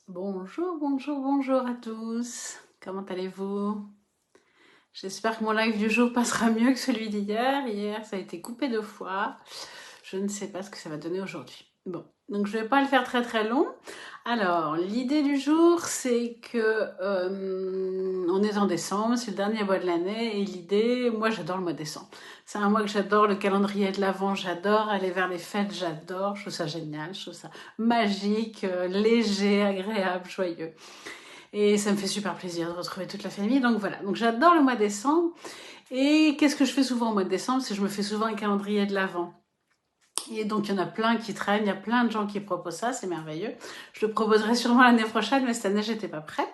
Bonjour, bonjour, bonjour à tous. Comment allez-vous? J'espère que mon live du jour passera mieux que celui d'hier. Hier, ça a été coupé 2 fois. Je ne sais pas ce que ça va donner aujourd'hui. Bon, donc je vais pas le faire très très long. Alors, l'idée du jour, c'est que on est en décembre, c'est le dernier mois de l'année, et l'idée, moi j'adore le mois de décembre. C'est un mois que j'adore, le calendrier de l'Avent, j'adore, aller vers les fêtes, j'adore, je trouve ça génial, je trouve ça magique, léger, agréable, joyeux. Et ça me fait super plaisir de retrouver toute la famille. Donc voilà, donc j'adore le mois de décembre. Et qu'est-ce que je fais souvent au mois de décembre? C'est que je me fais souvent un calendrier de l'Avent. Et donc, il y en a plein qui traînent, il y a plein de gens qui proposent ça, c'est merveilleux. Je le proposerai sûrement l'année prochaine, mais cette année, j'étais pas prête.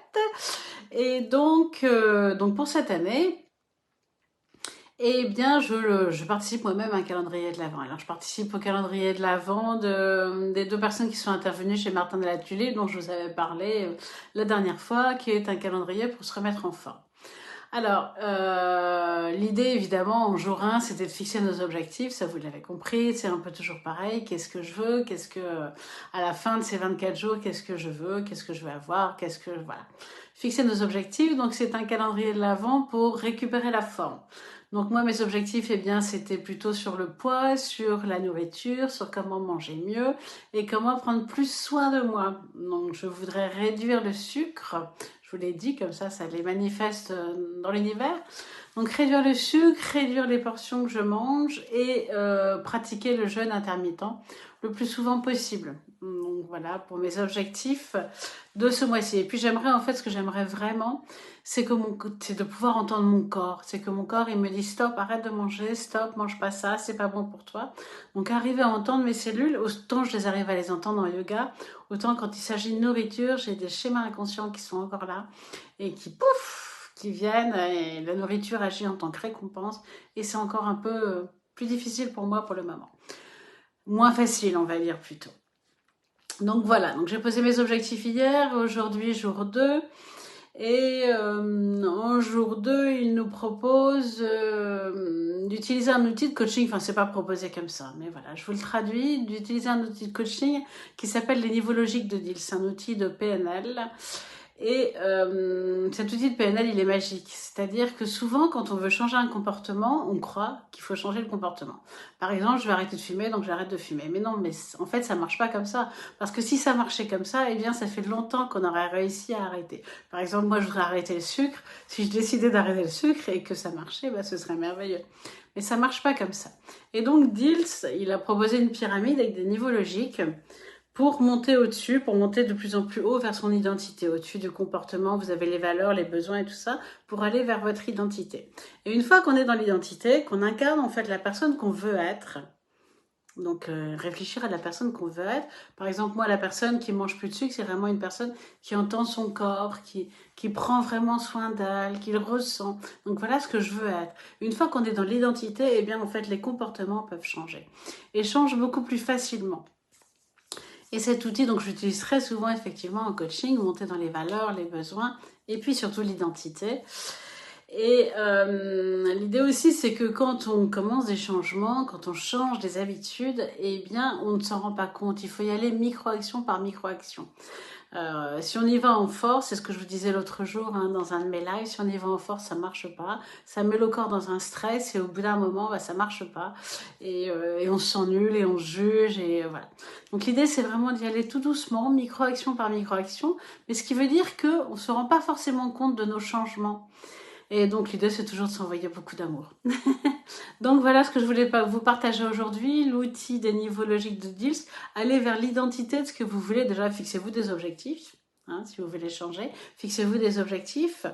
Et donc pour cette année, eh bien, je participe moi-même à un calendrier de l'Avent. Alors, je participe au calendrier de l'Avent des deux personnes qui sont intervenues chez Martin de la Tulipe, dont je vous avais parlé la dernière fois, qui est un calendrier pour se remettre en forme. Alors, l'idée, évidemment, en jour 1, c'était de fixer nos objectifs, ça vous l'avez compris, c'est un peu toujours pareil, qu'est-ce que je veux, à la fin de ces 24 jours, qu'est-ce que je veux, qu'est-ce que je veux avoir, voilà. Fixer nos objectifs, donc c'est un calendrier de l'Avent pour récupérer la forme. Donc moi, mes objectifs, eh bien, c'était plutôt sur le poids, sur la nourriture, sur comment manger mieux et comment prendre plus soin de moi. Donc, je voudrais réduire le sucre, je vous l'ai dit, comme ça les manifeste dans l'univers. Donc réduire le sucre, réduire les portions que je mange et pratiquer le jeûne intermittent le plus souvent possible. Donc voilà pour mes objectifs de ce mois-ci. Et puis j'aimerais en fait ce que j'aimerais vraiment, c'est de pouvoir entendre mon corps. C'est que mon corps il me dit stop, arrête de manger, stop, mange pas ça, c'est pas bon pour toi. Donc arriver à entendre mes cellules, autant je les arrive à les entendre en yoga, autant quand il s'agit de nourriture, j'ai des schémas inconscients qui sont encore là et qui pouf, qui viennent et la nourriture agit en tant que récompense et c'est encore un peu plus difficile pour moi pour le moment. Moins facile, on va dire plutôt. Donc voilà, donc j'ai posé mes objectifs hier, aujourd'hui jour 2. Et en jour 2, il nous propose d'utiliser un outil de coaching, enfin c'est pas proposé comme ça, mais voilà, je vous le traduis, d'utiliser un outil de coaching qui s'appelle les niveaux logiques de Deal. C'est un outil de PNL. Et cet outil de PNL, il est magique. C'est-à-dire que souvent, quand on veut changer un comportement, on croit qu'il faut changer le comportement. Par exemple, je vais arrêter de fumer, donc j'arrête de fumer. Mais non, mais en fait, ça marche pas comme ça. Parce que si ça marchait comme ça, eh bien, ça fait longtemps qu'on aurait réussi à arrêter. Par exemple, moi, je voudrais arrêter le sucre. Si je décidais d'arrêter le sucre et que ça marchait, bah, ce serait merveilleux. Mais ça marche pas comme ça. Et donc, Diels, il a proposé une pyramide avec des niveaux logiques pour monter au-dessus, pour monter de plus en plus haut vers son identité. Au-dessus du comportement, vous avez les valeurs, les besoins et tout ça, pour aller vers votre identité. Et une fois qu'on est dans l'identité, qu'on incarne en fait la personne qu'on veut être, donc réfléchir à la personne qu'on veut être. Par exemple, moi, la personne qui mange plus de sucre, c'est vraiment une personne qui entend son corps, qui prend vraiment soin d'elle, qui le ressent. Donc voilà ce que je veux être. Une fois qu'on est dans l'identité, eh bien en fait les comportements peuvent changer. Et changent beaucoup plus facilement. Et cet outil, donc, j'utilise très souvent effectivement en coaching, monter dans les valeurs, les besoins, et puis surtout l'identité. Et l'idée aussi, c'est que quand on commence des changements, quand on change des habitudes, eh bien, on ne s'en rend pas compte. Il faut y aller micro-action par micro-action. Si on y va en force, c'est ce que je vous disais l'autre jour hein, dans un de mes lives, si on y va en force, ça marche pas. Ça met le corps dans un stress et au bout d'un moment, bah, ça marche pas. Et on se sent nul et on se juge et voilà. Donc l'idée, c'est vraiment d'y aller tout doucement, micro-action par micro-action, mais ce qui veut dire qu'on ne se rend pas forcément compte de nos changements. Et donc l'idée, c'est toujours de s'envoyer beaucoup d'amour. Donc voilà ce que je voulais vous partager aujourd'hui, l'outil des niveaux logiques de Deals. Allez vers l'identité de ce que vous voulez. Déjà, fixez-vous des objectifs, hein, si vous voulez changer. Fixez-vous des objectifs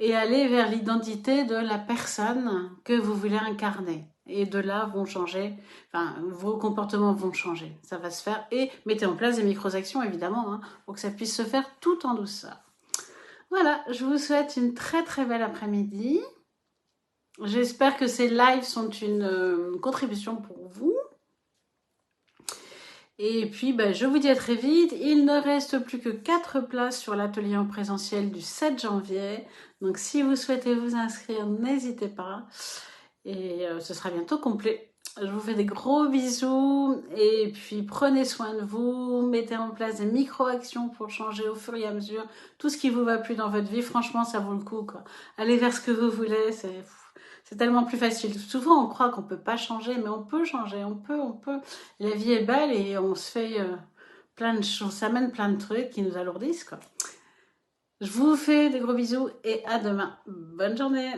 et allez vers l'identité de la personne que vous voulez incarner. Et de là vont changer, enfin, vos comportements vont changer. Ça va se faire. Et mettez en place des micro-actions, évidemment, hein, pour que ça puisse se faire tout en douceur. Voilà, je vous souhaite une très très belle après-midi. J'espère que ces lives sont une contribution pour vous. Et puis, ben, je vous dis à très vite. Il ne reste plus que 4 places sur l'atelier en présentiel du 7 janvier. Donc, si vous souhaitez vous inscrire, n'hésitez pas. Et ce sera bientôt complet. Je vous fais des gros bisous et puis prenez soin de vous, mettez en place des micro-actions pour changer au fur et à mesure tout ce qui vous va plus dans votre vie. Franchement, ça vaut le coup, quoi. Allez vers ce que vous voulez, c'est tellement plus facile. Souvent, on croit qu'on peut pas changer, mais on peut changer, on peut. La vie est belle et on se fait plein de choses, ça amène plein de trucs qui nous alourdissent, quoi. Je vous fais des gros bisous et à demain. Bonne journée.